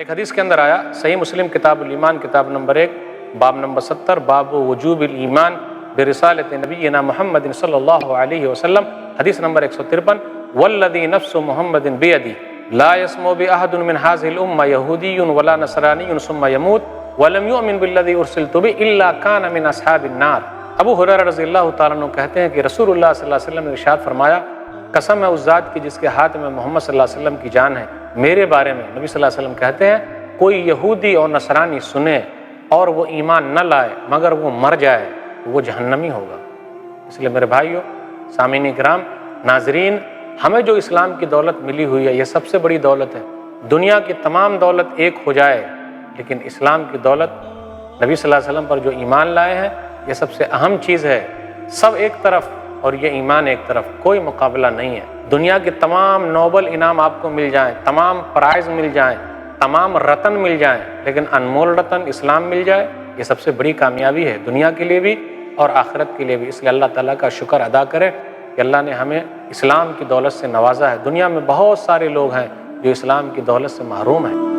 ایک حدیث کے اندر آیا، صحیح مسلم کتاب الایمان کتاب نمبر 1 باب نمبر 70 باب وجوب الایمان برسالۃ نبینا محمد صلی اللہ علیہ وسلم، حدیث نمبر 153، والذی نفس محمد بیدی لا يسمع بأحد من هذه الأمة يهودي ولا نصراني ثم يموت ولم يؤمن بالذي أرسلت به إلا كان من أصحاب النار۔ ابو ہریرہ رضی اللہ تعالیٰ عنہ کہتے ہیں کہ رسول اللہ صلی اللہ علیہ وسلم نے ارشاد فرمایا، قسم ہے اس ذات کی جس کے ہاتھ میں محمد صلی اللہ علیہ وسلم کی جان ہے، میرے بارے میں نبی صلی اللہ علیہ وسلم کہتے ہیں کوئی یہودی اور نصرانی سنے اور وہ ایمان نہ لائے مگر وہ مر جائے وہ جہنمی ہوگا۔ اس لیے میرے بھائیوں، سامعین کرام، ناظرین، ہمیں جو اسلام کی دولت ملی ہوئی ہے یہ سب سے بڑی دولت ہے۔ دنیا کی تمام دولت ایک ہو جائے لیکن اسلام کی دولت، نبی صلی اللہ علیہ وسلم پر جو ایمان لائے ہیں، یہ سب سے اہم چیز ہے۔ سب ایک طرف اور یہ ایمان ایک طرف، کوئی مقابلہ نہیں ہے۔ دنیا کے تمام نوبل انعام آپ کو مل جائیں، تمام پرائز مل جائیں، تمام رتن مل جائیں، لیکن انمول رتن اسلام مل جائے، یہ سب سے بڑی کامیابی ہے، دنیا کے لیے بھی اور آخرت کے لیے بھی۔ اس لیے اللہ تعالیٰ کا شکر ادا کریں کہ اللہ نے ہمیں اسلام کی دولت سے نوازا ہے۔ دنیا میں بہت سارے لوگ ہیں جو اسلام کی دولت سے محروم ہیں۔